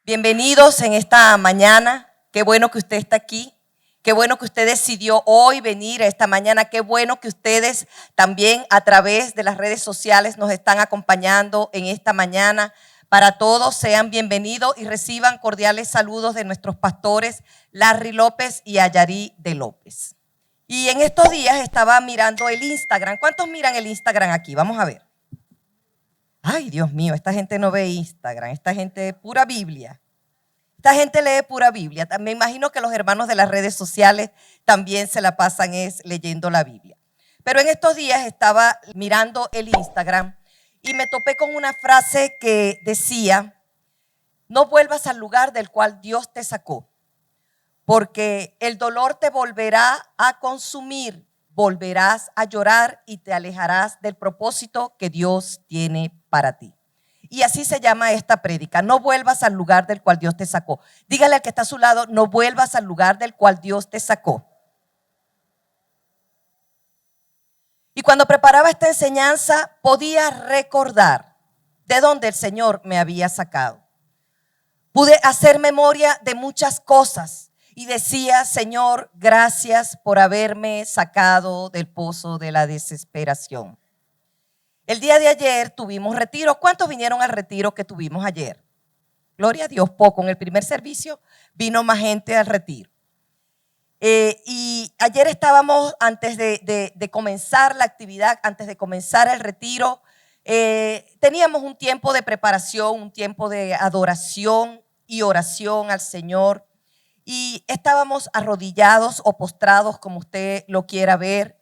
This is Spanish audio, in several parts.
Bienvenidos en esta mañana. Qué bueno que usted está aquí. Qué bueno que usted decidió hoy venir a esta mañana. Qué bueno que ustedes también a través de las redes sociales nos están acompañando en esta mañana. Para todos sean bienvenidos y reciban cordiales saludos de nuestros pastores Larry López y Ayarí de López. Y en estos días estaba mirando el Instagram. ¿Cuántos miran el Instagram aquí? Vamos a ver. Ay, Dios mío, esta gente no ve Instagram, esta gente pura Biblia. Esta gente lee pura Biblia. Me imagino que los hermanos de las redes sociales también se la pasan leyendo la Biblia. Pero en estos días estaba mirando el Instagram y me topé con una frase que decía: no vuelvas al lugar del cual Dios te sacó, porque el dolor te volverá a consumir, volverás a llorar y te alejarás del propósito que Dios tiene para ti. Y así se llama esta prédica: no vuelvas al lugar del cual Dios te sacó. Dígale al que está a su lado: no vuelvas al lugar del cual Dios te sacó. Y cuando preparaba esta enseñanza podía recordar de dónde el Señor me había sacado. Pude hacer memoria de muchas cosas y decía: Señor, gracias por haberme sacado del pozo de la desesperación. El día de ayer tuvimos retiro. ¿Cuántos vinieron al retiro que tuvimos ayer? Gloria a Dios, poco. En el primer servicio vino más gente al retiro. Y ayer estábamos, antes de comenzar la actividad, antes de comenzar el retiro, teníamos un tiempo de preparación, un tiempo de adoración y oración al Señor. Y estábamos arrodillados o postrados, como usted lo quiera ver.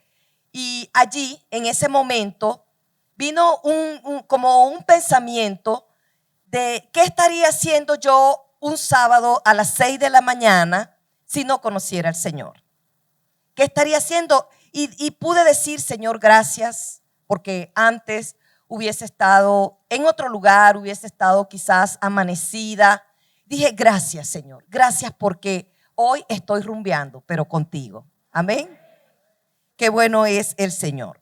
Y allí, en ese momento, vino como un pensamiento de qué estaría haciendo yo un sábado a las 6 de la mañana si no conociera al Señor. ¿Qué estaría haciendo? Y pude decir: Señor, gracias, porque antes hubiese estado en otro lugar, hubiese estado quizás amanecida. Dije: gracias, Señor, gracias, porque hoy estoy rumbeando, pero contigo. Amén. Qué bueno es el Señor.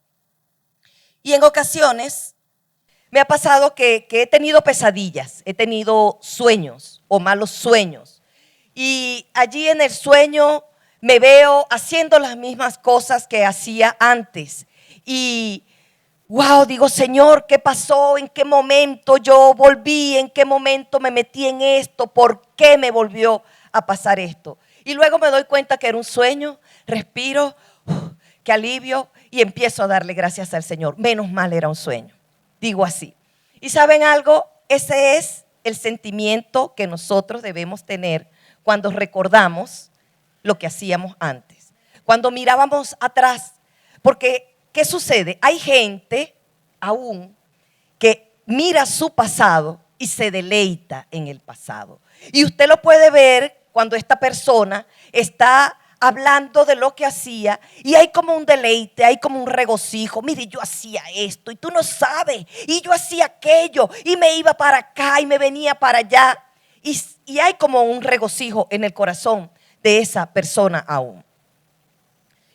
Y en ocasiones me ha pasado que he tenido pesadillas, he tenido sueños o malos sueños. Y allí en el sueño me veo haciendo las mismas cosas que hacía antes. Y wow, digo: Señor, ¿qué pasó? ¿En qué momento yo volví? ¿En qué momento me metí en esto? ¿Por qué me volvió a pasar esto? Y luego me doy cuenta que era un sueño, respiro, qué alivio, y empiezo a darle gracias al Señor. Menos mal era un sueño, digo así. ¿Y saben algo? Ese es el sentimiento que nosotros debemos tener cuando recordamos lo que hacíamos antes, cuando mirábamos atrás. Porque, ¿qué sucede? Hay gente aún que mira su pasado y se deleita en el pasado. Y usted lo puede ver cuando esta persona está hablando de lo que hacía y hay como un deleite, hay como un regocijo. Mire, yo hacía esto y tú no sabes, y yo hacía aquello y me iba para acá y me venía para allá. Y hay como un regocijo en el corazón de esa persona aún.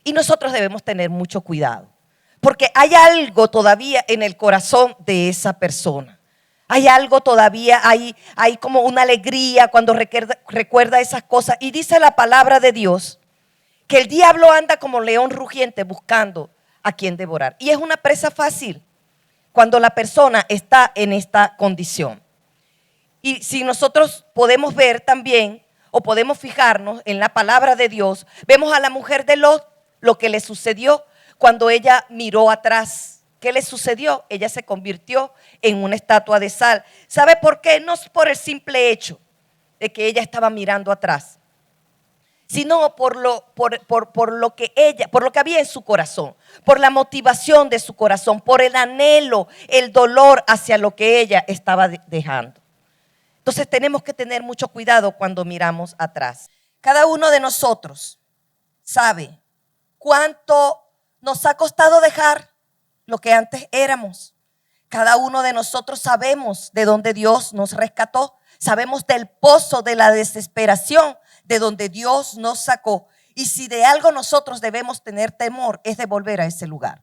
Y nosotros debemos tener mucho cuidado, porque hay algo todavía en el corazón de esa persona. Hay algo todavía, hay como una alegría cuando recuerda esas cosas. Y dice la palabra de Dios que el diablo anda como león rugiente buscando a quien devorar. Y es una presa fácil cuando la persona está en esta condición. Y si nosotros podemos ver también, o podemos fijarnos en la palabra de Dios, vemos a la mujer de Lot, lo que le sucedió cuando ella miró atrás. ¿Qué le sucedió? Ella se convirtió en una estatua de sal. ¿Sabe por qué? No es por el simple hecho de que ella estaba mirando atrás, sino por lo que había en su corazón, por la motivación de su corazón, por el anhelo, el dolor hacia lo que ella estaba dejando. Entonces tenemos que tener mucho cuidado cuando miramos atrás. Cada uno de nosotros sabe cuánto nos ha costado dejar lo que antes éramos. Cada uno de nosotros sabemos de dónde Dios nos rescató. Sabemos del pozo de la desesperación de donde Dios nos sacó. Y si de algo nosotros debemos tener temor, es de volver a ese lugar.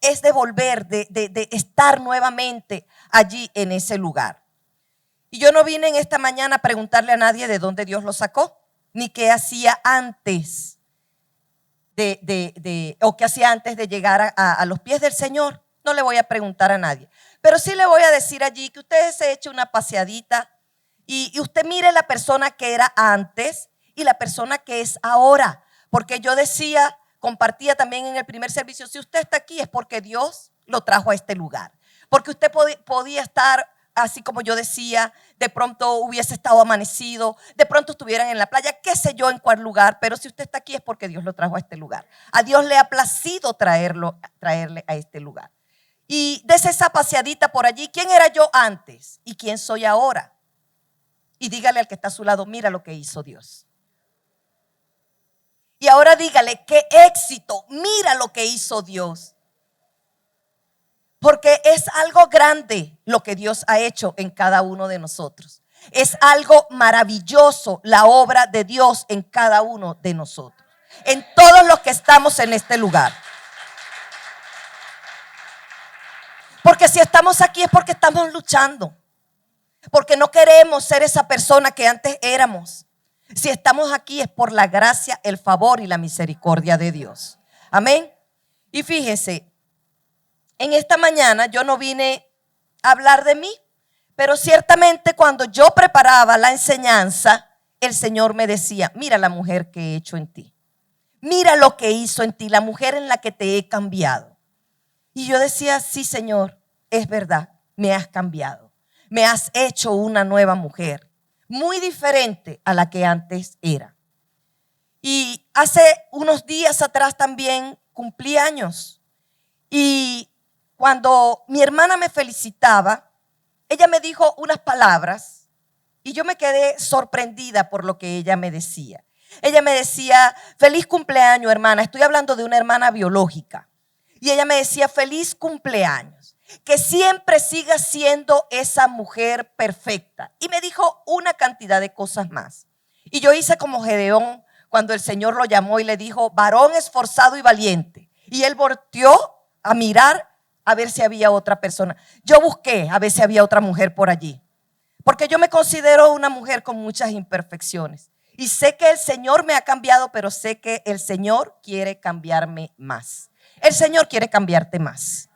Es de volver, de estar nuevamente allí en ese lugar. Y yo no vine en esta mañana a preguntarle a nadie de dónde Dios lo sacó, ni qué hacía antes o qué hacía antes de llegar a los pies del Señor. No le voy a preguntar a nadie. Pero sí le voy a decir allí que usted se eche una paseadita y usted mire la persona que era antes y la persona que es ahora. Porque yo decía, compartía también en el primer servicio, si usted está aquí es porque Dios lo trajo a este lugar. Porque usted podía estar, así como yo decía, de pronto hubiese estado amanecido, de pronto estuvieran en la playa, qué sé yo en cuál lugar, pero si usted está aquí es porque Dios lo trajo a este lugar. A Dios le ha placido traerle a este lugar. Y des esa paseadita por allí. ¿Quién era yo antes y quién soy ahora? Y dígale al que está a su lado, mira lo que hizo Dios. Y ahora dígale, qué éxito, mira lo que hizo Dios. Porque es algo grande lo que Dios ha hecho en cada uno de nosotros. Es algo maravilloso la obra de Dios en cada uno de nosotros. En todos los que estamos en este lugar. Porque si estamos aquí es porque estamos luchando. Porque no queremos ser esa persona que antes éramos. Si estamos aquí es por la gracia, el favor y la misericordia de Dios. Amén. Y fíjense, en esta mañana yo no vine a hablar de mí, pero ciertamente cuando yo preparaba la enseñanza, el Señor me decía, mira la mujer que he hecho en ti. Mira lo que hizo en ti, la mujer en la que te he cambiado. Y yo decía, sí, Señor, es verdad, me has cambiado. Me has hecho una nueva mujer, muy diferente a la que antes era. Y hace unos días atrás también cumplí años. Y cuando mi hermana me felicitaba, ella me dijo unas palabras y yo me quedé sorprendida por lo que ella me decía. Ella me decía, feliz cumpleaños, hermana. Estoy hablando de una hermana biológica. Y ella me decía, feliz cumpleaños, que siempre sigas siendo esa mujer perfecta. Y me dijo una cantidad de cosas más. Y yo hice como Gedeón cuando el Señor lo llamó y le dijo, varón esforzado y valiente. Y él volteó a mirar a ver si había otra persona. Yo busqué a ver si había otra mujer por allí. Porque yo me considero una mujer con muchas imperfecciones. Y sé que el Señor me ha cambiado, pero sé que el Señor quiere cambiarme más. El Señor quiere cambiarte más.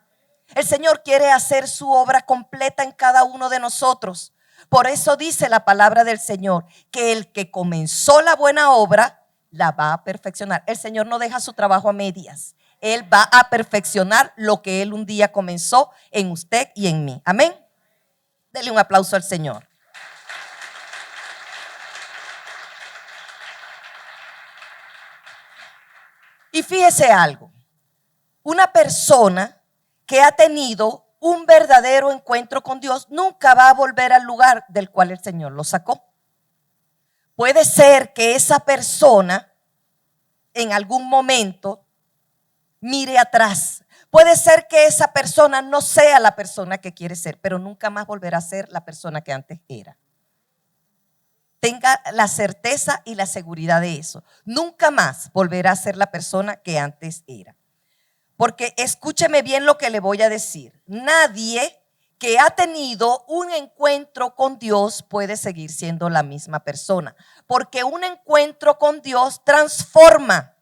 El Señor quiere hacer su obra completa en cada uno de nosotros. Por eso dice la palabra del Señor, que el que comenzó la buena obra, la va a perfeccionar. El Señor no deja su trabajo a medias. Él va a perfeccionar lo que Él un día comenzó en usted y en mí. Amén. Dele un aplauso al Señor. Y fíjese algo. Una persona que ha tenido un verdadero encuentro con Dios nunca va a volver al lugar del cual el Señor lo sacó. Puede ser que esa persona en algún momento mire atrás. Puede ser que esa persona no sea la persona que quiere ser, pero nunca más volverá a ser la persona que antes era. Tenga la certeza y la seguridad de eso. Nunca más volverá a ser la persona que antes era. Porque escúcheme bien lo que le voy a decir. Nadie que ha tenido un encuentro con Dios puede seguir siendo la misma persona. Porque un encuentro con Dios transforma.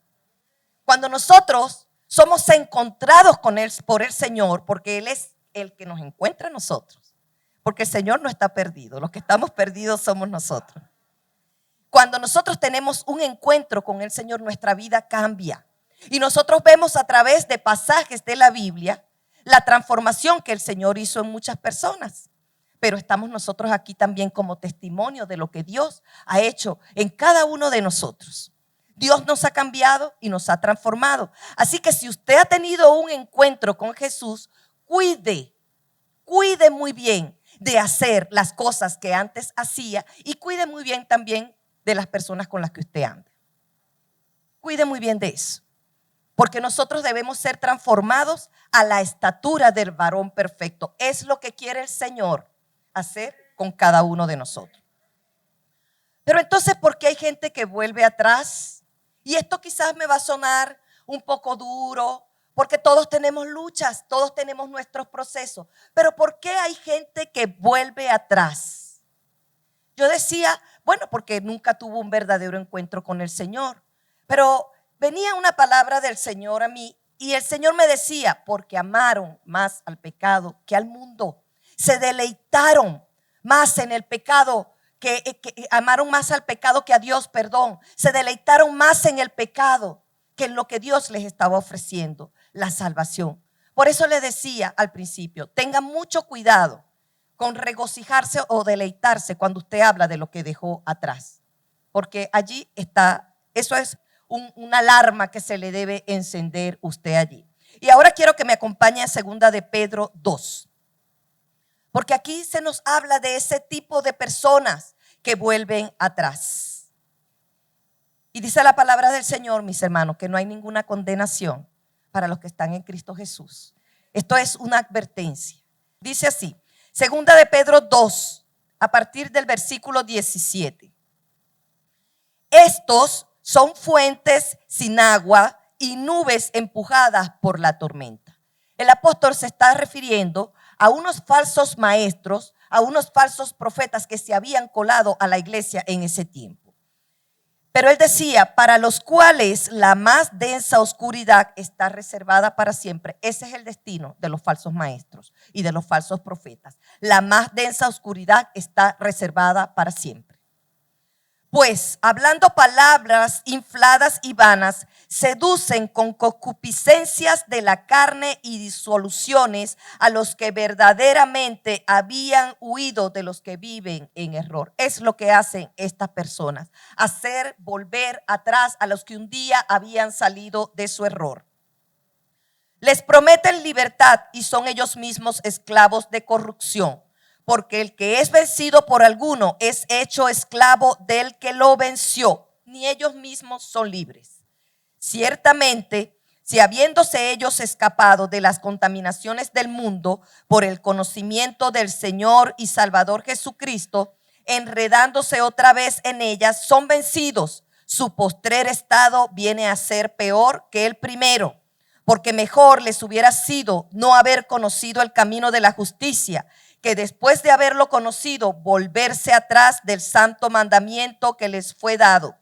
Cuando nosotros somos encontrados con Él por el Señor, porque Él es el que nos encuentra a nosotros. Porque el Señor no está perdido. Los que estamos perdidos somos nosotros. Cuando nosotros tenemos un encuentro con el Señor, nuestra vida cambia. Y nosotros vemos a través de pasajes de la Biblia la transformación que el Señor hizo en muchas personas. Pero estamos nosotros aquí también como testimonio de lo que Dios ha hecho en cada uno de nosotros. Dios nos ha cambiado y nos ha transformado. Así que si usted ha tenido un encuentro con Jesús, cuide muy bien de hacer las cosas que antes hacía y cuide muy bien también de las personas con las que usted anda. Cuide muy bien de eso. Porque nosotros debemos ser transformados a la estatura del varón perfecto. Es lo que quiere el Señor hacer con cada uno de nosotros. Pero entonces, ¿por qué hay gente que vuelve atrás? Y esto quizás me va a sonar un poco duro, porque todos tenemos luchas, todos tenemos nuestros procesos. Pero ¿por qué hay gente que vuelve atrás? Yo decía, bueno, porque nunca tuvo un verdadero encuentro con el Señor. Pero venía una palabra del Señor a mí y el Señor me decía, porque amaron más al pecado que al mundo. Se deleitaron más en el pecado, que amaron más al pecado que a Dios, perdón. Se deleitaron más en el pecado que en lo que Dios les estaba ofreciendo, la salvación. Por eso le decía al principio, tengan mucho cuidado con regocijarse o deleitarse cuando usted habla de lo que dejó atrás. Porque allí está, eso es una alarma que se le debe encender usted allí. Y ahora quiero que me acompañe a 2 de Pedro 2. Porque aquí se nos habla de ese tipo de personas que vuelven atrás. Y dice la palabra del Señor, mis hermanos, que no hay ninguna condenación para los que están en Cristo Jesús. Esto es una advertencia. Dice así, 2 de Pedro 2, a partir del versículo 17. Estos son fuentes sin agua y nubes empujadas por la tormenta. El apóstol se está refiriendo a unos falsos maestros, a unos falsos profetas que se habían colado a la iglesia en ese tiempo. Pero él decía, para los cuales la más densa oscuridad está reservada para siempre. Ese es el destino de los falsos maestros y de los falsos profetas. La más densa oscuridad está reservada para siempre. Pues, hablando palabras infladas y vanas, seducen con concupiscencias de la carne y disoluciones a los que verdaderamente habían huido de los que viven en error. Es lo que hacen estas personas, hacer volver atrás a los que un día habían salido de su error. Les prometen libertad y son ellos mismos esclavos de corrupción. Porque el que es vencido por alguno es hecho esclavo del que lo venció. Ni ellos mismos son libres. Ciertamente, si habiéndose ellos escapado de las contaminaciones del mundo por el conocimiento del Señor y Salvador Jesucristo, enredándose otra vez en ellas, son vencidos. Su postrer estado viene a ser peor que el primero. Porque mejor les hubiera sido no haber conocido el camino de la justicia, que después de haberlo conocido, volverse atrás del santo mandamiento que les fue dado.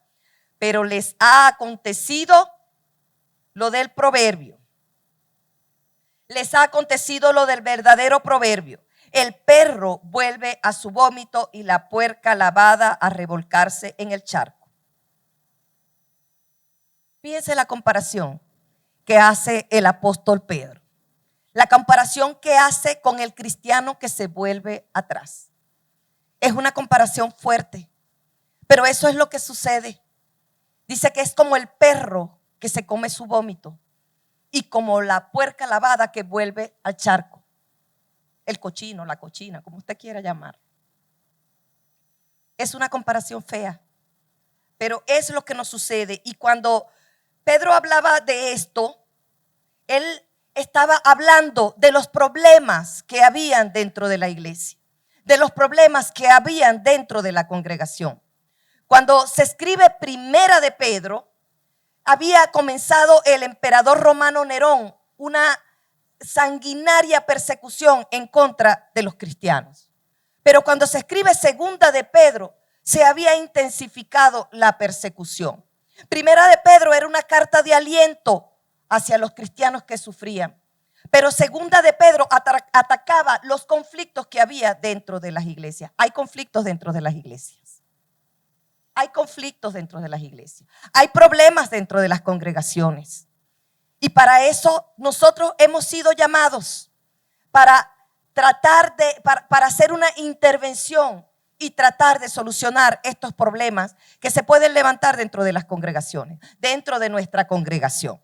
Pero les ha acontecido lo del proverbio. Les ha acontecido lo del verdadero proverbio. El perro vuelve a su vómito y la puerca lavada a revolcarse en el charco. Fíjense la comparación que hace el apóstol Pedro. La comparación que hace con el cristiano que se vuelve atrás. Es una comparación fuerte, pero eso es lo que sucede. Dice que es como el perro que se come su vómito y como la puerca lavada que vuelve al charco. El cochino, la cochina, como usted quiera llamar. Es una comparación fea, pero es lo que nos sucede. Y cuando Pedro hablaba de esto, él estaba hablando de los problemas que habían dentro de la iglesia, de los problemas que habían dentro de la congregación. Cuando se escribe Primera de Pedro, había comenzado el emperador romano Nerón una sanguinaria persecución en contra de los cristianos. Pero cuando se escribe Segunda de Pedro, se había intensificado la persecución. Primera de Pedro era una carta de aliento hacia los cristianos que sufrían. Pero Segunda de Pedro atacaba los conflictos que había dentro de las iglesias. Hay conflictos dentro de las iglesias. Hay conflictos dentro de las iglesias. Hay problemas dentro de las congregaciones. Y para eso nosotros hemos sido llamados para tratar para hacer una intervención y tratar de solucionar estos problemas que se pueden levantar dentro de las congregaciones, dentro de nuestra congregación.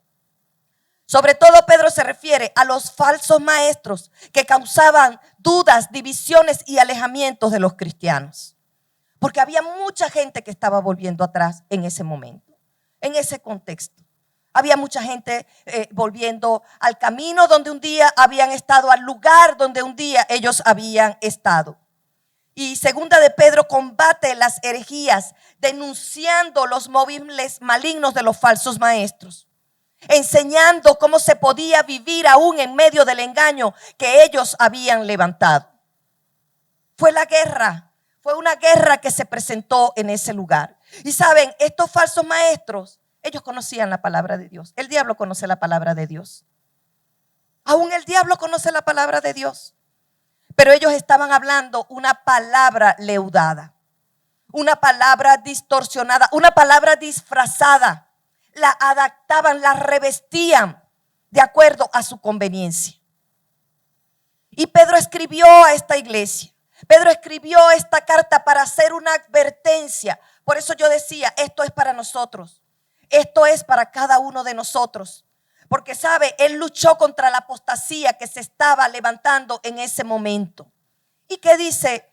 Sobre todo Pedro se refiere a los falsos maestros que causaban dudas, divisiones y alejamientos de los cristianos. Porque había mucha gente que estaba volviendo atrás en ese momento, en ese contexto. Había mucha gente volviendo al camino donde un día habían estado, al lugar donde un día ellos habían estado. Y Segunda de Pedro combate las herejías, denunciando los móviles malignos de los falsos maestros, enseñando cómo se podía vivir aún en medio del engaño que ellos habían levantado. Fue la guerra Fue una guerra que se presentó en ese lugar. Y saben, estos falsos maestros, ellos conocían la palabra de Dios. El diablo conoce la palabra de Dios. Aún el diablo conoce la palabra de Dios. Pero ellos estaban hablando una palabra leudada, una palabra distorsionada, una palabra disfrazada. La adaptaban, la revestían de acuerdo a su conveniencia. Y Pedro escribió a esta iglesia. Pedro escribió esta carta para hacer una advertencia. Por eso yo decía, esto es para nosotros. Esto es para cada uno de nosotros. Porque sabe, él luchó contra la apostasía que se estaba levantando en ese momento. ¿Y qué dice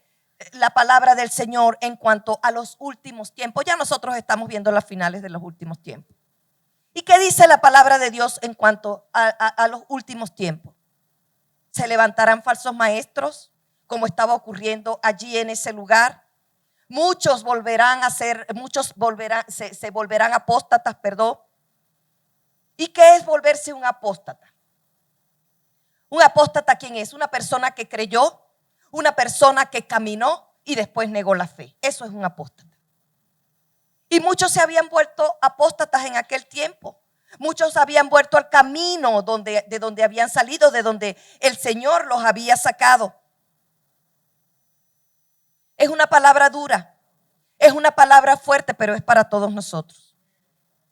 la palabra del Señor en cuanto a los últimos tiempos? Ya nosotros estamos viendo las finales de los últimos tiempos. ¿Y qué dice la palabra de Dios en cuanto a los últimos tiempos? Se levantarán falsos maestros, como estaba ocurriendo allí en ese lugar. Muchos volverán a ser, se volverán apóstatas, perdón. ¿Y qué es volverse un apóstata? Un apóstata, ¿quién es? Una persona que creyó, una persona que caminó y después negó la fe. Eso es un apóstata. Y muchos se habían vuelto apóstatas en aquel tiempo. Muchos habían vuelto al camino de donde habían salido, de donde el Señor los había sacado. Es una palabra dura, es una palabra fuerte, pero es para todos nosotros.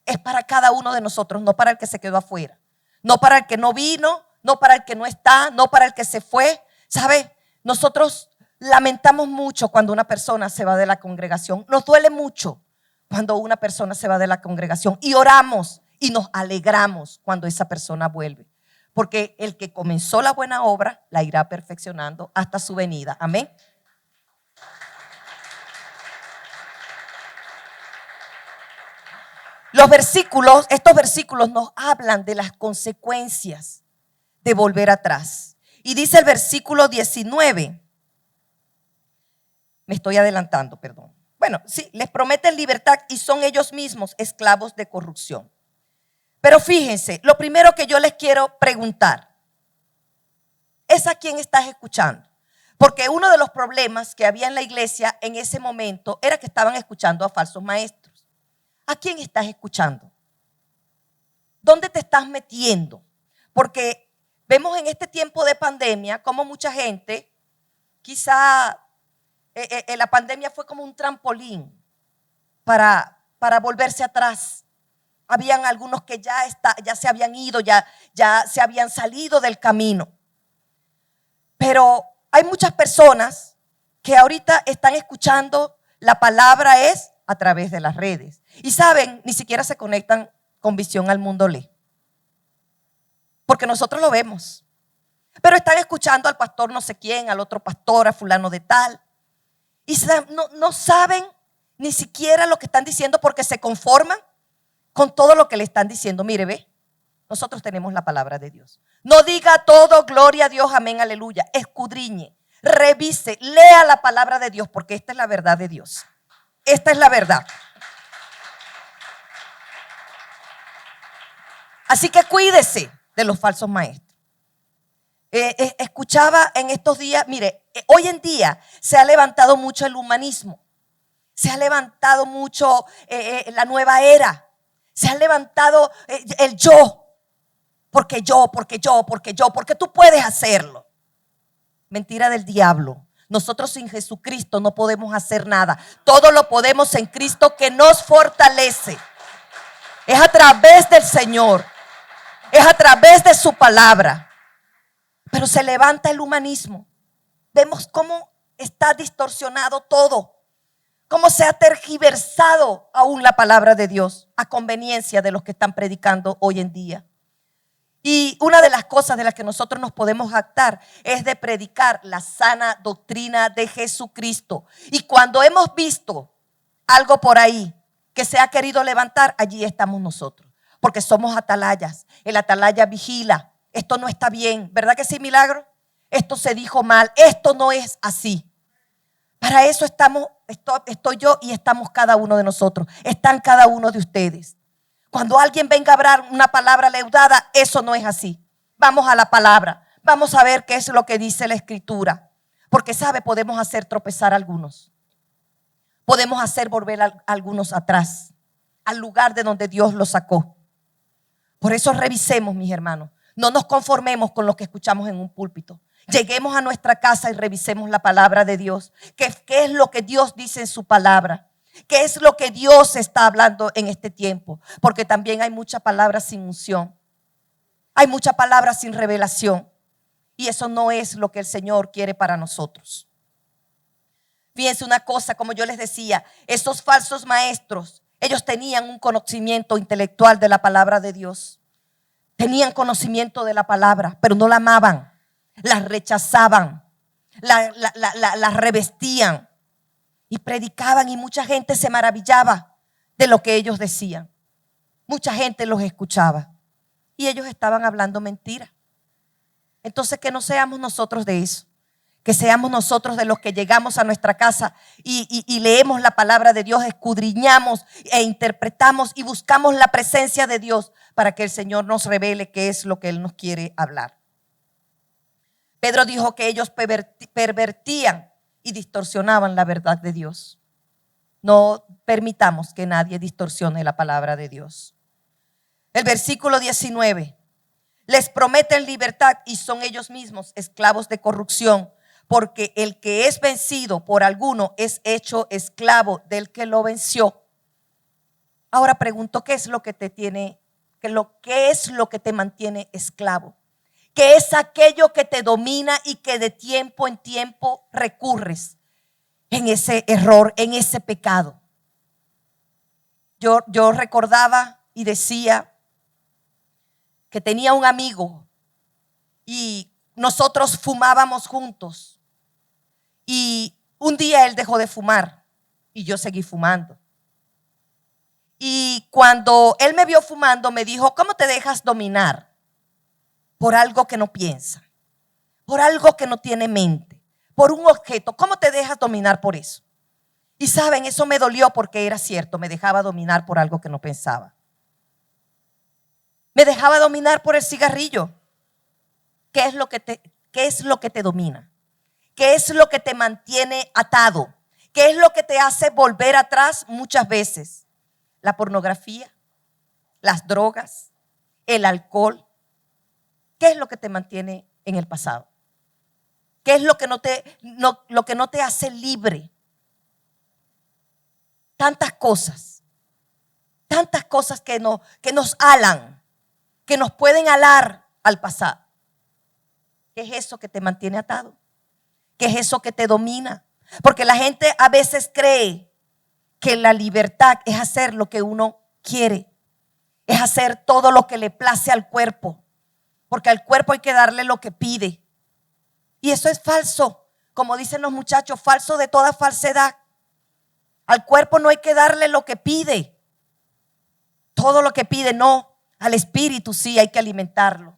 Es para cada uno de nosotros, no para el que se quedó afuera, no para el que no vino, no para el que no está, no para el que se fue. ¿Sabe? Nosotros lamentamos mucho cuando una persona se va de la congregación. Nos duele mucho cuando una persona se va de la congregación y oramos y nos alegramos cuando esa persona vuelve. Porque el que comenzó la buena obra la irá perfeccionando hasta su venida. Amén. Estos versículos nos hablan de las consecuencias de volver atrás. Y dice el versículo 19, me estoy adelantando, perdón. Bueno, sí, les prometen libertad y son ellos mismos esclavos de corrupción. Pero fíjense, lo primero que yo les quiero preguntar es a quién estás escuchando. Porque uno de los problemas que había en la iglesia en ese momento era que estaban escuchando a falsos maestros. ¿A quién estás escuchando? ¿Dónde te estás metiendo? Porque vemos en este tiempo de pandemia como mucha gente, quizá la pandemia fue como un trampolín para volverse atrás. Habían algunos que ya se habían ido, ya se habían salido del camino. Pero hay muchas personas que ahorita están escuchando la palabra es a través de las redes. Y saben, ni siquiera se conectan con Visión al Mundo Lee. Porque nosotros lo vemos. Pero están escuchando al pastor no sé quién, al otro pastor, a fulano de tal. Y no saben ni siquiera lo que están diciendo porque se conforman con todo lo que le están diciendo. Mire, ve, nosotros tenemos la palabra de Dios. No diga todo, gloria a Dios, amén, aleluya. Escudriñe, revise, lea la palabra de Dios porque esta es la verdad de Dios. Esta es la verdad. Así que cuídese de los falsos maestros. Escuchaba en estos días, mire, hoy en día se ha levantado mucho el humanismo. Se ha levantado mucho la nueva era. Se ha levantado el yo. Porque tú puedes hacerlo. Mentira del diablo. Nosotros sin Jesucristo no podemos hacer nada. Todo lo podemos en Cristo que nos fortalece. Es a través del Señor. Es a través de su palabra. Pero se levanta el humanismo. Vemos cómo está distorsionado todo. Cómo se ha tergiversado aún la palabra de Dios a conveniencia de los que están predicando hoy en día. Y una de las cosas de las que nosotros nos podemos jactar es de predicar la sana doctrina de Jesucristo. Y cuando hemos visto algo por ahí que se ha querido levantar, allí estamos nosotros. Porque somos atalayas. El atalaya vigila. Esto no está bien. ¿Verdad que sí, Milagro? Esto se dijo mal. Esto no es así. Para eso estoy yo y estamos cada uno de nosotros. Están cada uno de ustedes. Cuando alguien venga a hablar una palabra leudada, eso no es así. Vamos a la palabra. Vamos a ver qué es lo que dice la Escritura. Porque, ¿sabe? Podemos hacer tropezar a algunos. podemos hacer volver a algunos atrás, al lugar de donde Dios los sacó. Por eso revisemos, mis hermanos. No nos conformemos con lo que escuchamos en un púlpito. Lleguemos a nuestra casa y revisemos la palabra de Dios. ¿Qué es lo que Dios dice en su palabra? ¿Qué es lo que Dios está hablando en este tiempo? Porque también hay mucha palabra sin unción. Hay mucha palabra sin revelación. Y eso no es lo que el Señor quiere para nosotros. Fíjense una cosa, como yo les decía, esos falsos maestros, ellos tenían un conocimiento intelectual de la palabra de Dios. Tenían conocimiento de la palabra, pero no la amaban. La rechazaban, la revestían y predicaban, y mucha gente se maravillaba de lo que ellos decían. Mucha gente los escuchaba y ellos estaban hablando mentira. Entonces, que no seamos nosotros de eso, que seamos nosotros de los que llegamos a nuestra casa y leemos la palabra de Dios, escudriñamos e interpretamos y buscamos la presencia de Dios para que el Señor nos revele qué es lo que Él nos quiere hablar. Pedro dijo que ellos pervertían y distorsionaban la verdad de Dios. No permitamos que nadie distorsione la palabra de Dios. El versículo 19. Les prometen libertad y son ellos mismos esclavos de corrupción, porque el que es vencido por alguno es hecho esclavo del que lo venció. Ahora pregunto, ¿qué es lo que te mantiene esclavo? ¿Qué es aquello que te domina y que de tiempo en tiempo recurres en ese error, en ese pecado? Yo recordaba y decía que tenía un amigo y nosotros fumábamos juntos, y un día él dejó de fumar y yo seguí fumando. Y cuando él me vio fumando me dijo: ¿cómo te dejas dominar por algo que no piensa, por algo que no tiene mente, por un objeto? ¿Cómo te dejas dominar por eso? Y saben, eso me dolió porque era cierto, me dejaba dominar por algo que no pensaba. Me dejaba dominar por el cigarrillo. ¿Qué es lo que te domina? ¿Qué es lo que te mantiene atado? ¿Qué es lo que te hace volver atrás muchas veces? La pornografía, las drogas, el alcohol. ¿Qué es lo que te mantiene en el pasado? ¿Qué es lo que no te hace libre? Tantas cosas que nos alan, que nos pueden alar al pasado. ¿Qué es eso que te mantiene atado? ¿Qué es eso que te domina? Porque la gente a veces cree que la libertad es hacer lo que uno quiere, es hacer todo lo que le place al cuerpo, porque al cuerpo hay que darle lo que pide. Y eso es falso, como dicen los muchachos, falso de toda falsedad. Al cuerpo no hay que darle lo que pide, todo lo que pide no. Al espíritu sí hay que alimentarlo.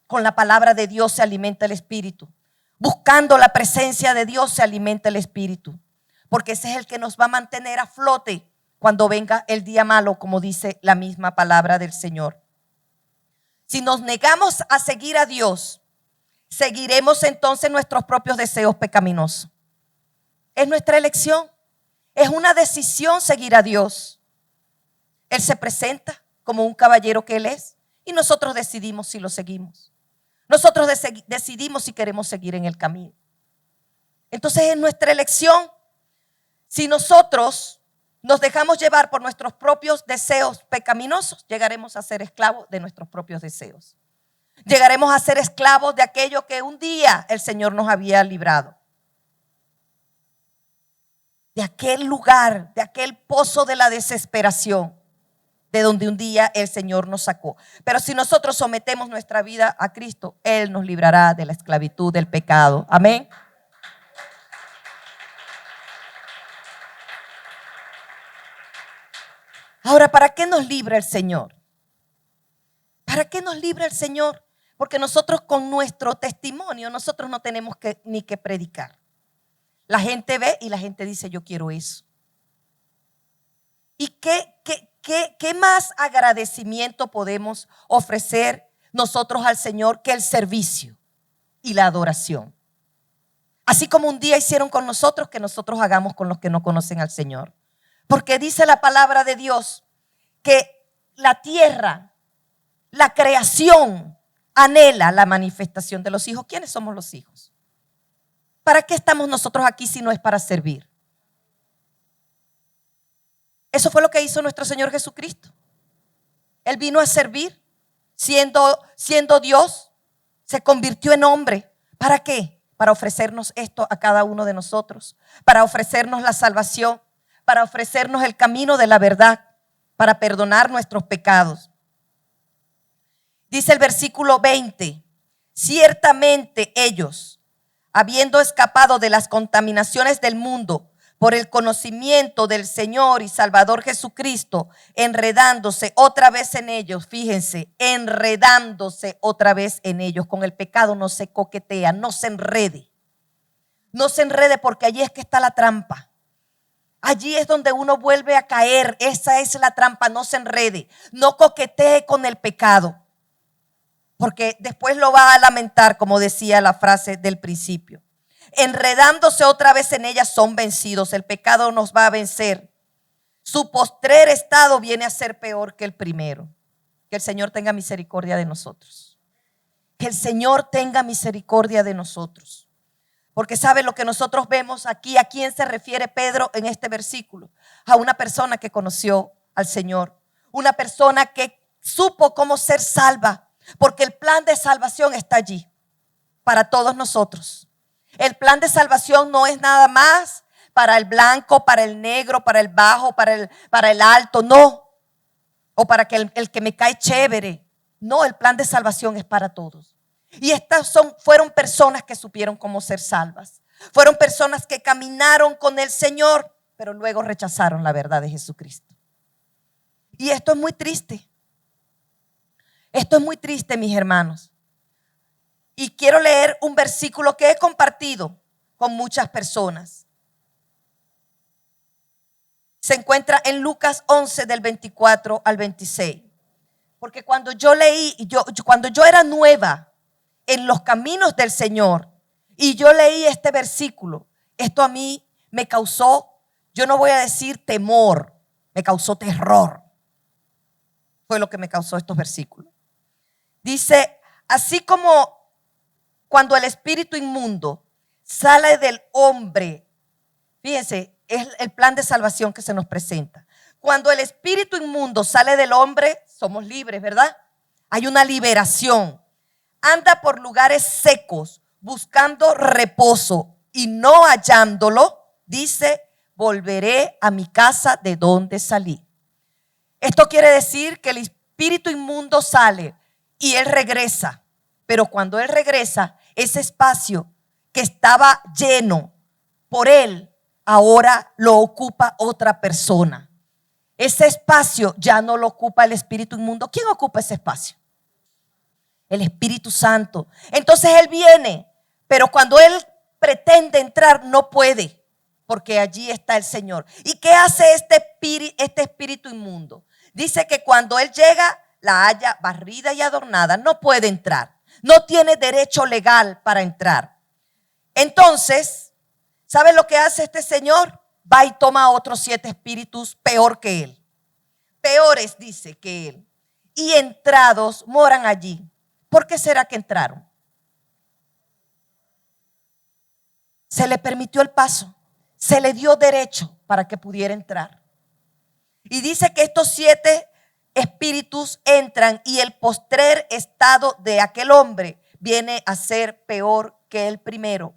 Con la palabra de Dios se alimenta el espíritu. Buscando la presencia de Dios se alimenta el espíritu, porque ese es el que nos va a mantener a flote cuando venga el día malo, como dice la misma palabra del Señor. Si nos negamos a seguir a Dios, seguiremos entonces nuestros propios deseos pecaminosos. Es nuestra elección, es una decisión seguir a Dios. Él se presenta como un caballero que Él es, y nosotros decidimos si lo seguimos. Nosotros decidimos si queremos seguir en el camino. Entonces es nuestra elección. Si nosotros nos dejamos llevar por nuestros propios deseos pecaminosos, llegaremos a ser esclavos de nuestros propios deseos. Llegaremos a ser esclavos de aquello que un día el Señor nos había librado. De aquel lugar, de aquel pozo de la desesperación, de donde un día el Señor nos sacó. Pero si nosotros sometemos nuestra vida a Cristo, Él nos librará de la esclavitud del pecado. Amén. Ahora, ¿para qué nos libra el Señor? ¿Para qué nos libra el Señor? Porque nosotros con nuestro testimonio, nosotros no tenemos ni que predicar. La gente ve y la gente dice: yo quiero eso. ¿Y qué más agradecimiento podemos ofrecer nosotros al Señor que el servicio y la adoración? Así como un día hicieron con nosotros, que nosotros hagamos con los que no conocen al Señor. Porque dice la palabra de Dios que la tierra, la creación, anhela la manifestación de los hijos. ¿Quiénes somos los hijos? ¿Para qué estamos nosotros aquí si no es para servir? Eso fue lo que hizo nuestro Señor Jesucristo. Él vino a servir, siendo Dios, se convirtió en hombre. ¿Para qué? Para ofrecernos esto a cada uno de nosotros, para ofrecernos la salvación, para ofrecernos el camino de la verdad, para perdonar nuestros pecados. Dice el versículo 20, ciertamente ellos, habiendo escapado de las contaminaciones del mundo por el conocimiento del Señor y Salvador Jesucristo, enredándose otra vez en ellos, fíjense, enredándose otra vez en ellos. Con el pecado no se coquetea, no se enrede. No se enrede, porque allí es que está la trampa. Allí es donde uno vuelve a caer. Esa es la trampa, no se enrede. No coquetee con el pecado, porque después lo va a lamentar, como decía la frase del principio. Enredándose otra vez en ellas son vencidos. El pecado nos va a vencer. Su postrer estado viene a ser peor que el primero. Que el Señor tenga misericordia de nosotros. Que el Señor tenga misericordia de nosotros. Porque sabe lo que nosotros vemos aquí. ¿A quién se refiere Pedro en este versículo? A una persona que conoció al Señor. Una persona que supo cómo ser salva. Porque el plan de salvación está allí para todos nosotros. El plan de salvación no es nada más para el blanco, para el negro, para el bajo, para el alto, no. O para que el que me cae chévere. No, el plan de salvación es para todos. Y estas fueron personas que supieron cómo ser salvas. Fueron personas que caminaron con el Señor, pero luego rechazaron la verdad de Jesucristo. Y esto es muy triste. Esto es muy triste, mis hermanos. Y quiero leer un versículo que he compartido con muchas personas. Se encuentra en Lucas 11 del 24 al 26. Porque cuando yo leí, cuando yo era nueva en los caminos del Señor y yo leí este versículo, esto a mí me causó, yo no voy a decir temor, me causó terror. Fue lo que me causó estos versículos. Dice, así como cuando el espíritu inmundo sale del hombre, fíjense, es el plan de salvación que se nos presenta. Cuando el espíritu inmundo sale del hombre, somos libres, ¿verdad? Hay una liberación. Anda por lugares secos, buscando reposo y no hallándolo, dice, volveré a mi casa de donde salí. Esto quiere decir que el espíritu inmundo sale y él regresa. Pero cuando él regresa, ese espacio que estaba lleno por él, ahora lo ocupa otra persona. Ese espacio ya no lo ocupa el espíritu inmundo. ¿Quién ocupa ese espacio? El Espíritu Santo. Entonces él viene, pero cuando él pretende entrar no puede, porque allí está el Señor. ¿Y qué hace este espíritu inmundo? Dice que cuando él llega, la halla barrida y adornada, no puede entrar. No tiene derecho legal para entrar. Entonces, ¿sabe lo que hace este señor? Va y toma a otros 7 espíritus peor que él. Peores, dice, que él. Y entrados moran allí. ¿Por qué será que entraron? Se le permitió el paso. Se le dio derecho para que pudiera entrar. Y dice que estos 7 espíritus entran y el postrer estado de aquel hombre viene a ser peor que el primero.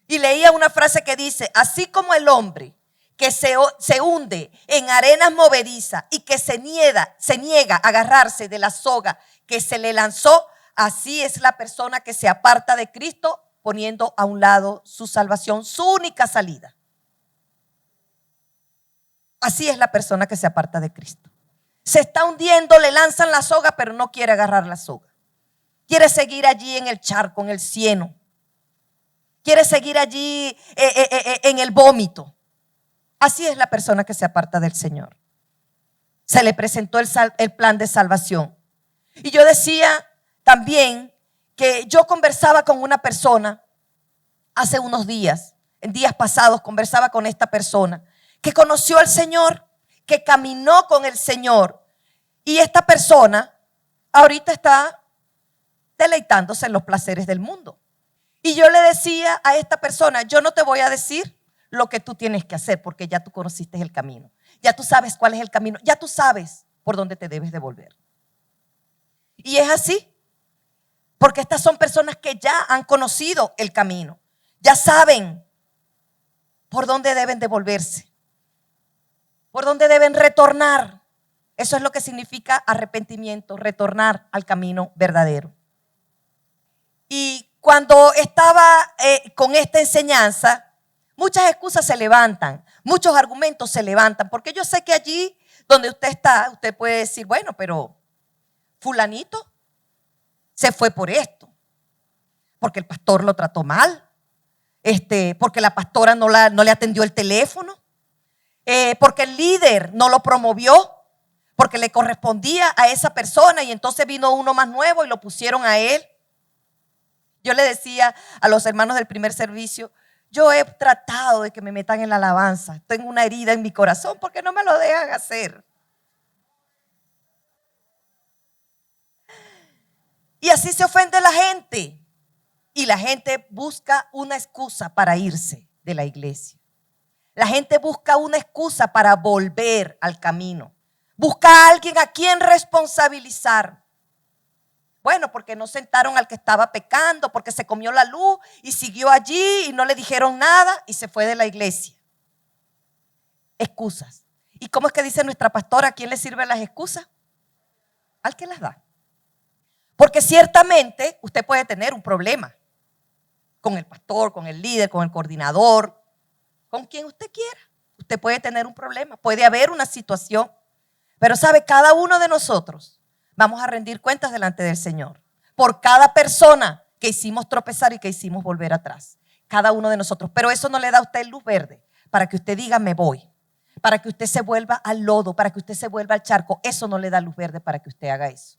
Y leía una frase que dice, así como el hombre que se hunde en arenas movedizas y que se niega a agarrarse de la soga que se le lanzó, así es la persona que se aparta de Cristo, poniendo a un lado su salvación, su única salida. Así es la persona que se aparta de Cristo. Se está hundiendo, le lanzan la soga, pero no quiere agarrar la soga. Quiere seguir allí en el charco, en el cieno. Quiere seguir allí en el vómito. Así es la persona que se aparta del Señor. Se le presentó el plan de salvación. Y yo decía también que yo conversaba con una persona hace unos días, en días pasados, conversaba con esta persona que conoció al Señor, que caminó con el Señor. Y esta persona ahorita está deleitándose en los placeres del mundo. Y yo le decía a esta persona, yo no te voy a decir lo que tú tienes que hacer, porque ya tú conociste el camino. Ya tú sabes cuál es el camino. Ya tú sabes por dónde te debes de volver. Y es así. Porque estas son personas que ya han conocido el camino. Ya saben por dónde deben de volverse. Por dónde deben retornar. Eso es lo que significa arrepentimiento, retornar al camino verdadero. Y cuando estaba con esta enseñanza, muchas excusas se levantan, muchos argumentos se levantan, porque yo sé que allí donde usted está, usted puede decir, bueno, pero fulanito se fue por esto, porque el pastor lo trató mal, porque la pastora no le atendió el teléfono, porque el líder no lo promovió, porque le correspondía a esa persona y entonces vino uno más nuevo y lo pusieron a él. Yo le decía a los hermanos del primer servicio, yo he tratado de que me metan en la alabanza, tengo una herida en mi corazón porque no me lo dejan hacer. Y así se ofende la gente. Y la gente busca una excusa para irse de la iglesia. La gente busca una excusa para volver al camino. Busca a alguien a quien responsabilizar. Bueno, porque no sentaron al que estaba pecando, porque se comió la luz y siguió allí y no le dijeron nada y se fue de la iglesia. Excusas. ¿Y cómo es que dice nuestra pastora? ¿A quién le sirven las excusas? Al que las da. Porque ciertamente usted puede tener un problema con el pastor, con el líder, con el coordinador, con quien usted quiera. Usted puede tener un problema, puede haber una situación. Pero sabe, cada uno de nosotros vamos a rendir cuentas delante del Señor por cada persona que hicimos tropezar y que hicimos volver atrás. Cada uno de nosotros. Pero eso no le da a usted luz verde para que usted diga me voy. Para que usted se vuelva al lodo, para que usted se vuelva al charco. Eso no le da luz verde para que usted haga eso.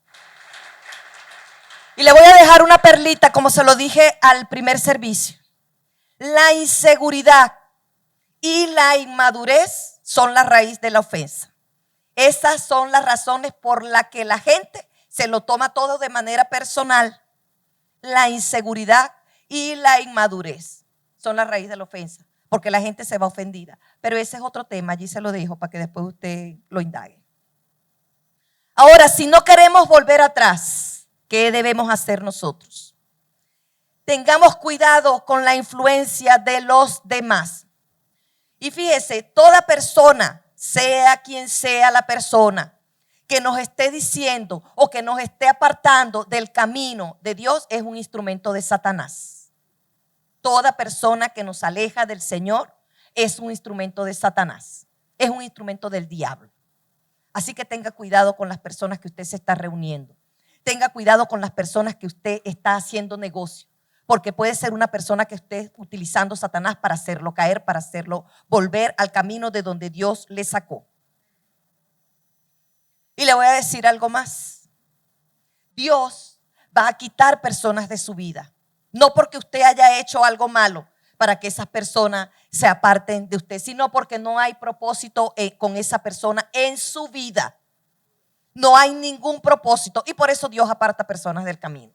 Y le voy a dejar una perlita, como se lo dije al primer servicio. La inseguridad y la inmadurez son la raíz de la ofensa. Esas son las razones por las que la gente se lo toma todo de manera personal. La inseguridad y la inmadurez son la raíz de la ofensa, porque la gente se va ofendida. Pero ese es otro tema, allí se lo dejo para que después usted lo indague. Ahora, si no queremos volver atrás, ¿qué debemos hacer nosotros? Tengamos cuidado con la influencia de los demás. Y fíjese, toda persona, sea quien sea la persona, que nos esté diciendo o que nos esté apartando del camino de Dios es un instrumento de Satanás. Toda persona que nos aleja del Señor es un instrumento de Satanás. Es un instrumento del diablo. Así que tenga cuidado con las personas que usted se está reuniendo. Tenga cuidado con las personas que usted está haciendo negocio, porque puede ser una persona que esté utilizando Satanás para hacerlo caer, para hacerlo volver al camino de donde Dios le sacó. Y le voy a decir algo más. Dios va a quitar personas de su vida, no porque usted haya hecho algo malo para que esas personas se aparten de usted, sino porque no hay propósito con esa persona en su vida. No hay ningún propósito y por eso Dios aparta personas del camino.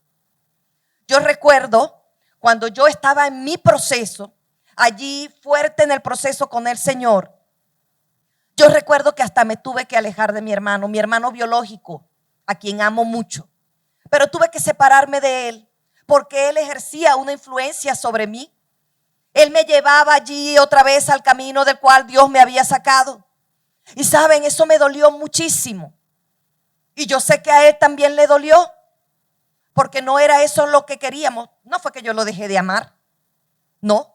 Yo recuerdo cuando yo estaba en mi proceso, allí fuerte en el proceso con el Señor, yo recuerdo que hasta me tuve que alejar de mi hermano biológico, a quien amo mucho, pero tuve que separarme de él porque él ejercía una influencia sobre mí. Él me llevaba allí otra vez al camino del cual Dios me había sacado. Y saben, eso me dolió muchísimo. Y yo sé que a él también le dolió, porque no era eso lo que queríamos. No fue que yo lo dejé de amar, no.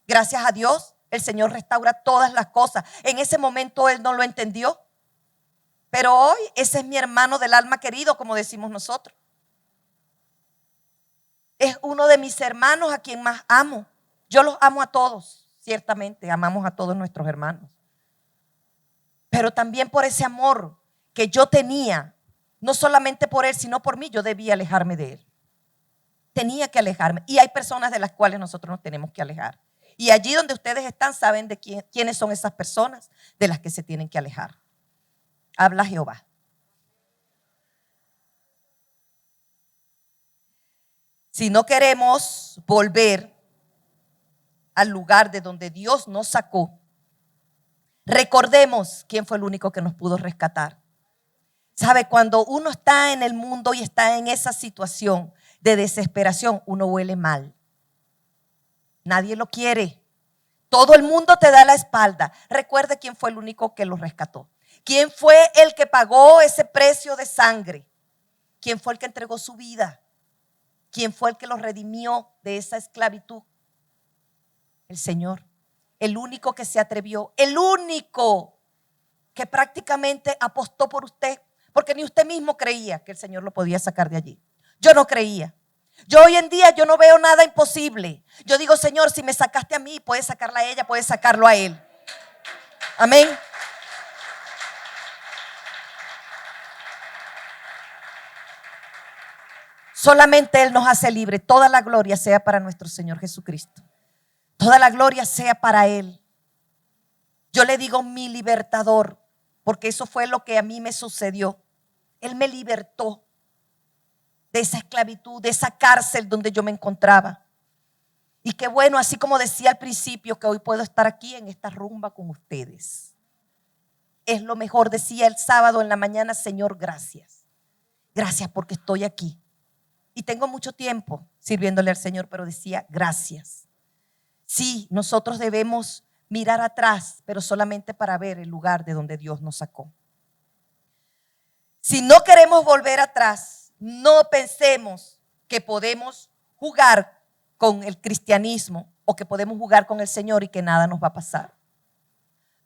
Gracias a Dios, el Señor restaura todas las cosas. En ese momento él no lo entendió, pero hoy ese es mi hermano del alma querido, como decimos nosotros. Es uno de mis hermanos a quien más amo. Yo los amo a todos, ciertamente, amamos a todos nuestros hermanos. Pero también por ese amor que yo tenía, no solamente por él, sino por mí, yo debía alejarme de él. Tenía que alejarme. Y hay personas de las cuales nosotros nos tenemos que alejar. Y allí donde ustedes están saben de quiénes son esas personas de las que se tienen que alejar. Habla Jehová. Si no queremos volver al lugar de donde Dios nos sacó, recordemos quién fue el único que nos pudo rescatar. ¿Sabe? Cuando uno está en el mundo y está en esa situación de desesperación, uno huele mal. Nadie lo quiere. Todo el mundo te da la espalda. Recuerde quién fue el único que lo rescató. ¿Quién fue el que pagó ese precio de sangre? ¿Quién fue el que entregó su vida? ¿Quién fue el que los redimió de esa esclavitud? El Señor. El único que se atrevió. El único que prácticamente apostó por usted. Porque ni usted mismo creía que el Señor lo podía sacar de allí. Yo no creía. Yo hoy en día yo no veo nada imposible. Yo digo, Señor, si me sacaste a mí, puedes sacarla a ella, puedes sacarlo a él. Amén. Solamente Él nos hace libre. Toda la gloria sea para nuestro Señor Jesucristo. Toda la gloria sea para Él. Yo le digo mi libertador, porque eso fue lo que a mí me sucedió. Él me libertó de esa esclavitud, de esa cárcel donde yo me encontraba. Y qué bueno, así como decía al principio, que hoy puedo estar aquí en esta rumba con ustedes. Es lo mejor. Decía el sábado en la mañana, Señor, gracias. Gracias porque estoy aquí. Y tengo mucho tiempo sirviéndole al Señor, pero decía, gracias. Sí, nosotros debemos mirar atrás, pero solamente para ver el lugar de donde Dios nos sacó. Si no queremos volver atrás, no pensemos que podemos jugar con el cristianismo o que podemos jugar con el Señor y que nada nos va a pasar.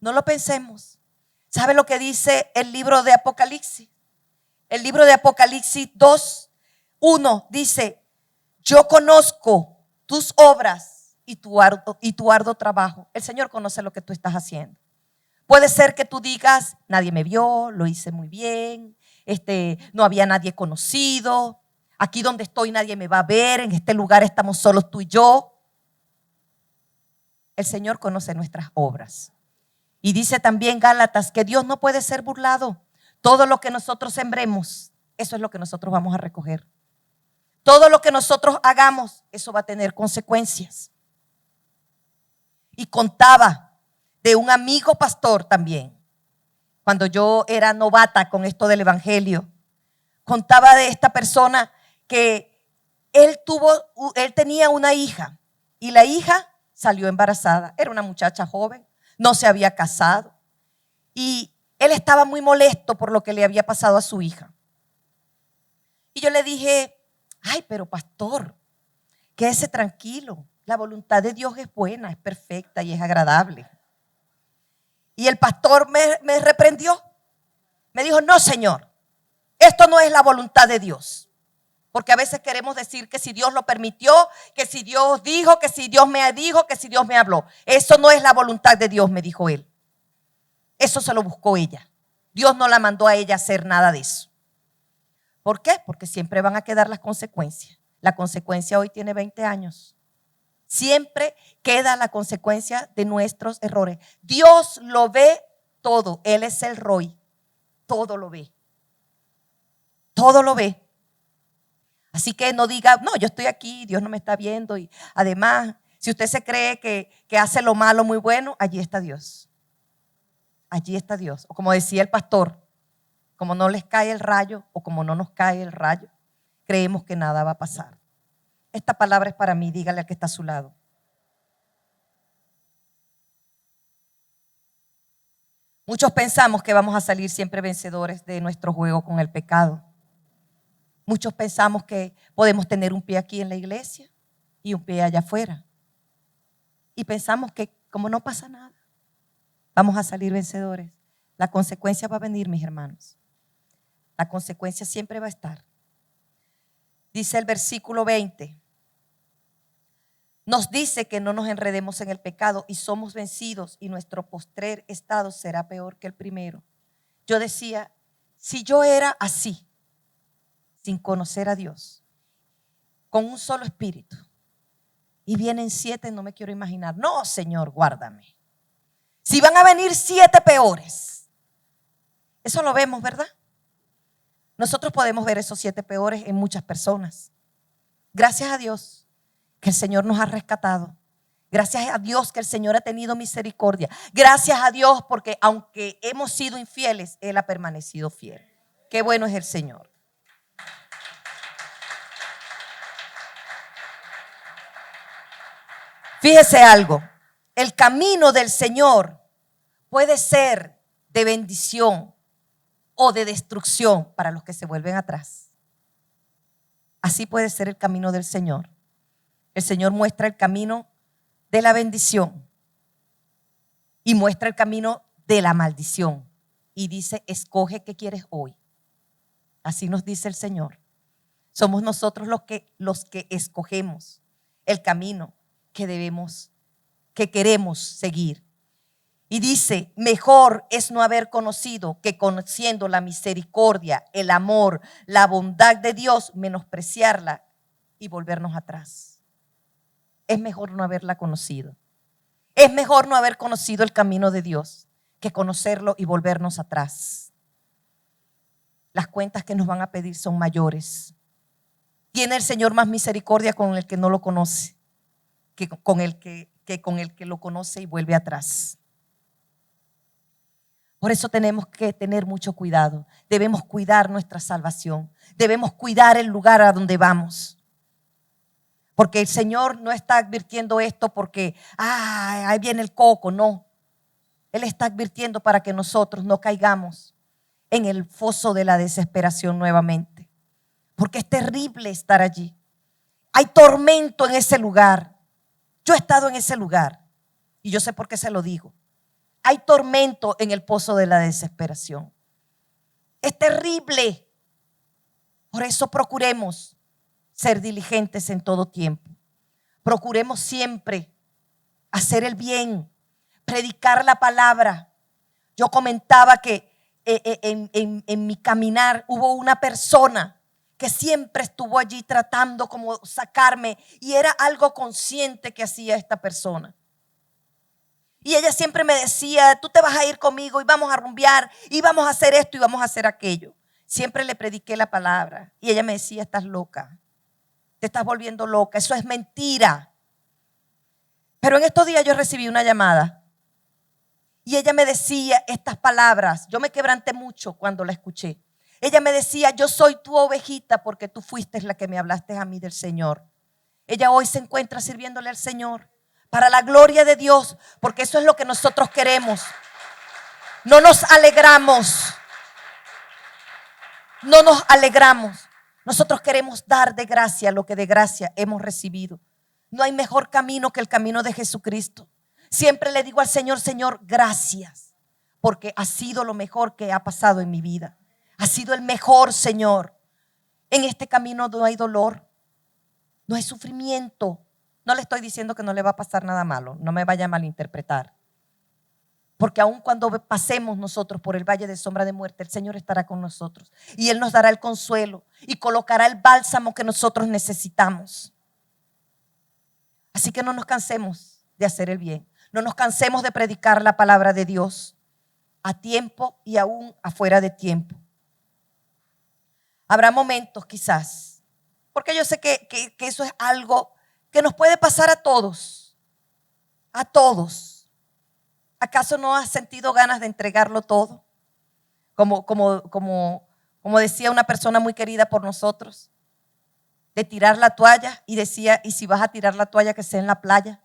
No lo pensemos. ¿Sabe lo que dice el libro de Apocalipsis? El libro de Apocalipsis 2:1 dice, yo conozco tus obras y tu arduo trabajo. El Señor conoce lo que tú estás haciendo. Puede ser que tú digas, nadie me vio, lo hice muy bien, no había nadie conocido, aquí donde estoy nadie me va a ver, en este lugar estamos solos tú y yo. El Señor conoce nuestras obras. Y dice también Gálatas que Dios no puede ser burlado. Todo lo que nosotros sembremos, eso es lo que nosotros vamos a recoger. Todo lo que nosotros hagamos, eso va a tener consecuencias. Y contaba de un amigo pastor también, cuando yo era novata con esto del evangelio. Contaba de esta persona que él tenía una hija y la hija salió embarazada. Era una muchacha joven, no se había casado y él estaba muy molesto por lo que le había pasado a su hija. Y yo le dije, ay, pero pastor, quédese tranquilo. La voluntad de Dios es buena, es perfecta y es agradable. Y el pastor me reprendió. Me dijo, no, Señor, esto no es la voluntad de Dios. Porque a veces queremos decir que si Dios lo permitió, que si Dios dijo, que si Dios me dijo, que si Dios me habló. Eso no es la voluntad de Dios, me dijo él. Eso se lo buscó ella. Dios no la mandó a ella a hacer nada de eso. ¿Por qué? Porque siempre van a quedar las consecuencias. La consecuencia hoy tiene 20 años. Siempre queda la consecuencia de nuestros errores. Dios lo ve todo. Él es el Roy. Todo lo ve. Todo lo ve. Así que no diga, no, yo estoy aquí, Dios no me está viendo. Y además, si usted se cree que hace lo malo muy bueno, allí está Dios. Allí está Dios. O como decía el pastor, como no les cae el rayo o como no nos cae el rayo, creemos que nada va a pasar. Esta palabra es para mí, dígale al que está a su lado. Muchos pensamos que vamos a salir siempre vencedores de nuestro juego con el pecado. Muchos pensamos que podemos tener un pie aquí en la iglesia y un pie allá afuera. Y pensamos que como no pasa nada, vamos a salir vencedores. La consecuencia va a venir, mis hermanos. La consecuencia siempre va a estar. Dice el versículo 20. Nos dice que no nos enredemos en el pecado y somos vencidos y nuestro postrer estado será peor que el primero. Yo decía, si yo era así, sin conocer a Dios, con un solo espíritu. Y vienen 7, no me quiero imaginar. No, Señor, guárdame. Si van a venir 7 peores. Eso lo vemos, ¿verdad? Nosotros podemos ver esos 7 peores en muchas personas. Gracias a Dios que el Señor nos ha rescatado. Gracias a Dios que el Señor ha tenido misericordia. Gracias a Dios porque aunque hemos sido infieles, Él ha permanecido fiel. Qué bueno es el Señor. Fíjese algo, el camino del Señor puede ser de bendición o de destrucción para los que se vuelven atrás. Así puede ser el camino del Señor. El Señor muestra el camino de la bendición y muestra el camino de la maldición y dice, escoge qué quieres hoy. Así nos dice el Señor. Somos nosotros los que escogemos el camino que queremos seguir. Y dice, mejor es no haber conocido que conociendo la misericordia, el amor, la bondad de Dios, menospreciarla y volvernos atrás. Es mejor no haberla conocido. Es mejor no haber conocido el camino de Dios que conocerlo y volvernos atrás. Las cuentas que nos van a pedir son mayores. Tiene el Señor más misericordia con el que no lo conoce que con el que lo conoce y vuelve atrás. Por eso tenemos que tener mucho cuidado. Debemos cuidar nuestra salvación. Debemos cuidar el lugar a donde vamos. Porque el Señor no está advirtiendo esto porque ahí viene el coco, no. Él está advirtiendo para que nosotros no caigamos en el foso de la desesperación nuevamente. Porque es terrible estar allí. Hay tormento en ese lugar. Yo he estado en ese lugar y yo sé por qué se lo digo. Hay tormento en el pozo de la desesperación. Es terrible. Por eso procuremos ser diligentes en todo tiempo. Procuremos siempre hacer el bien, predicar la palabra. Yo comentaba que en mi caminar hubo una persona que siempre estuvo allí tratando como sacarme y era algo consciente que hacía esta persona. Y ella siempre me decía, tú te vas a ir conmigo y vamos a rumbear y vamos a hacer esto y vamos a hacer aquello. Siempre le prediqué la palabra y ella me decía, estás loca, te estás volviendo loca, eso es mentira. Pero en estos días yo recibí una llamada y ella me decía estas palabras. Yo me quebranté mucho cuando la escuché. Ella me decía, yo soy tu ovejita porque tú fuiste la que me hablaste a mí del Señor. Ella hoy se encuentra sirviéndole al Señor para la gloria de Dios, porque eso es lo que nosotros queremos. No nos alegramos. No nos alegramos. Nosotros queremos dar de gracia lo que de gracia hemos recibido. No hay mejor camino que el camino de Jesucristo. Siempre le digo al Señor, Señor, gracias, porque ha sido lo mejor que ha pasado en mi vida. Ha sido el mejor, Señor. En este camino no hay dolor, no hay sufrimiento. No le estoy diciendo que no le va a pasar nada malo, no me vaya a malinterpretar. Porque aun cuando pasemos nosotros por el valle de sombra de muerte, el Señor estará con nosotros. Y Él nos dará el consuelo y colocará el bálsamo que nosotros necesitamos. Así que no nos cansemos de hacer el bien. No nos cansemos de predicar la palabra de Dios a tiempo y aún afuera de tiempo. Habrá momentos quizás, porque yo sé que eso es algo que nos puede pasar a todos. A todos. ¿Acaso no has sentido ganas de entregarlo todo? Como decía una persona muy querida por nosotros, de tirar la toalla y decía, y si vas a tirar la toalla que sea en la playa.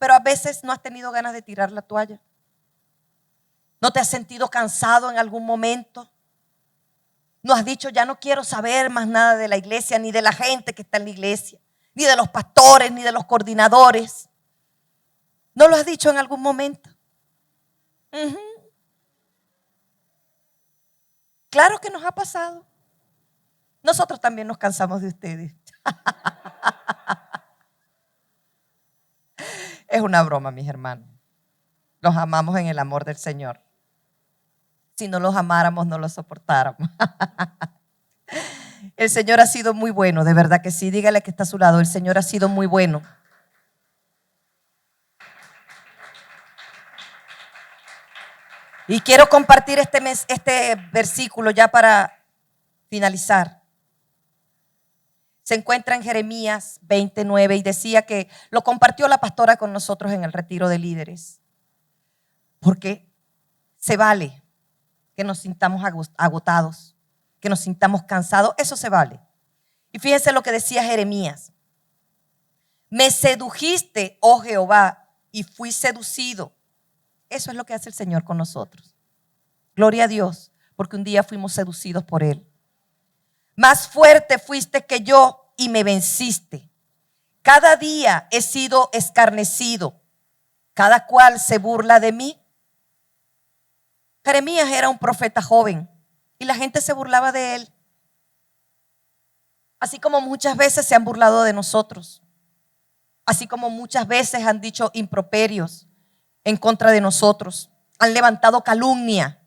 Pero a veces no has tenido ganas de tirar la toalla. ¿No te has sentido cansado en algún momento? ¿No has dicho, ya no quiero saber más nada de la iglesia, ni de la gente que está en la iglesia, ni de los pastores, ni de los coordinadores? ¿No lo has dicho en algún momento? Claro que nos ha pasado. Nosotros también nos cansamos de ustedes. Es una broma, mis hermanos. Los amamos en el amor del Señor. Si no los amáramos, no los soportáramos. El Señor ha sido muy bueno, de verdad que sí. Dígale que está a su lado, el Señor ha sido muy bueno. Y quiero compartir este versículo ya para finalizar. Se encuentra en Jeremías 29 y decía que lo compartió la pastora con nosotros en el retiro de líderes. Porque se vale que nos sintamos agotados, que nos sintamos cansados, eso se vale. Y fíjense lo que decía Jeremías. Me sedujiste, oh Jehová, y fui seducido. Eso es lo que hace el Señor con nosotros. Gloria a Dios, porque un día fuimos seducidos por Él. Más fuerte fuiste que yo y me venciste. Cada día he sido escarnecido. Cada cual se burla de mí. Jeremías era un profeta joven y la gente se burlaba de él. Así como muchas veces se han burlado de nosotros. Así como muchas veces han dicho improperios en contra de nosotros. Han levantado calumnia.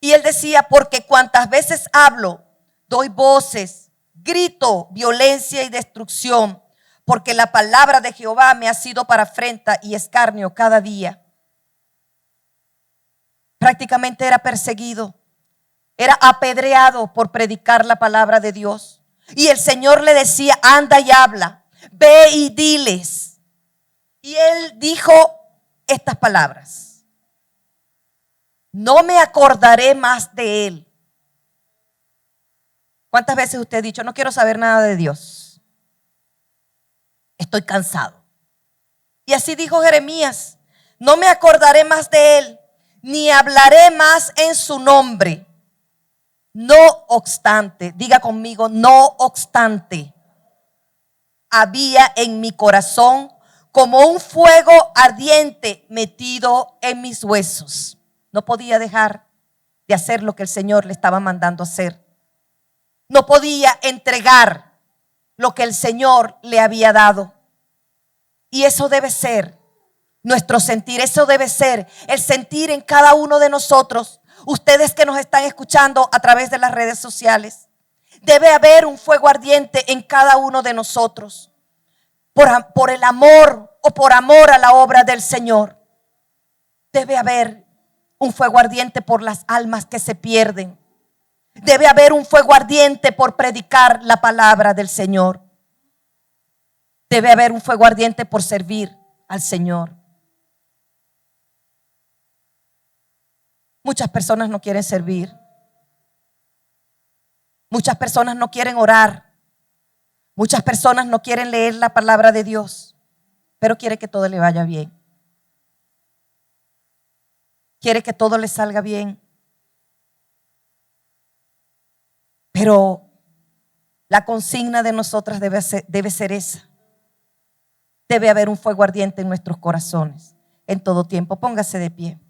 Y él decía, porque cuantas veces hablo, doy voces, grito violencia y destrucción, porque la palabra de Jehová me ha sido para afrenta y escarnio cada día. Prácticamente era perseguido, era apedreado por predicar la palabra de Dios. Y el Señor le decía, anda y habla, ve y diles. Y él dijo estas palabras: no me acordaré más de él. ¿Cuántas veces usted ha dicho, no quiero saber nada de Dios? Estoy cansado. Y así dijo Jeremías, no me acordaré más de él, ni hablaré más en su nombre. No obstante, diga conmigo, no obstante, había en mi corazón como un fuego ardiente metido en mis huesos. No podía dejar de hacer lo que el Señor le estaba mandando hacer. No podía entregar lo que el Señor le había dado. Y eso debe ser nuestro sentir, eso debe ser el sentir en cada uno de nosotros. Ustedes que nos están escuchando a través de las redes sociales, debe haber un fuego ardiente en cada uno de nosotros por el amor o por amor a la obra del Señor. Debe haber un fuego ardiente por las almas que se pierden. Debe haber un fuego ardiente por predicar la palabra del Señor. Debe haber un fuego ardiente por servir al Señor. Muchas personas no quieren servir. Muchas personas no quieren orar. Muchas personas no quieren leer la palabra de Dios, pero quiere que todo le vaya bien. Quiere que todo le salga bien. Pero la consigna de nosotras debe ser esa. Debe haber un fuego ardiente en nuestros corazones en todo tiempo. Póngase de pie.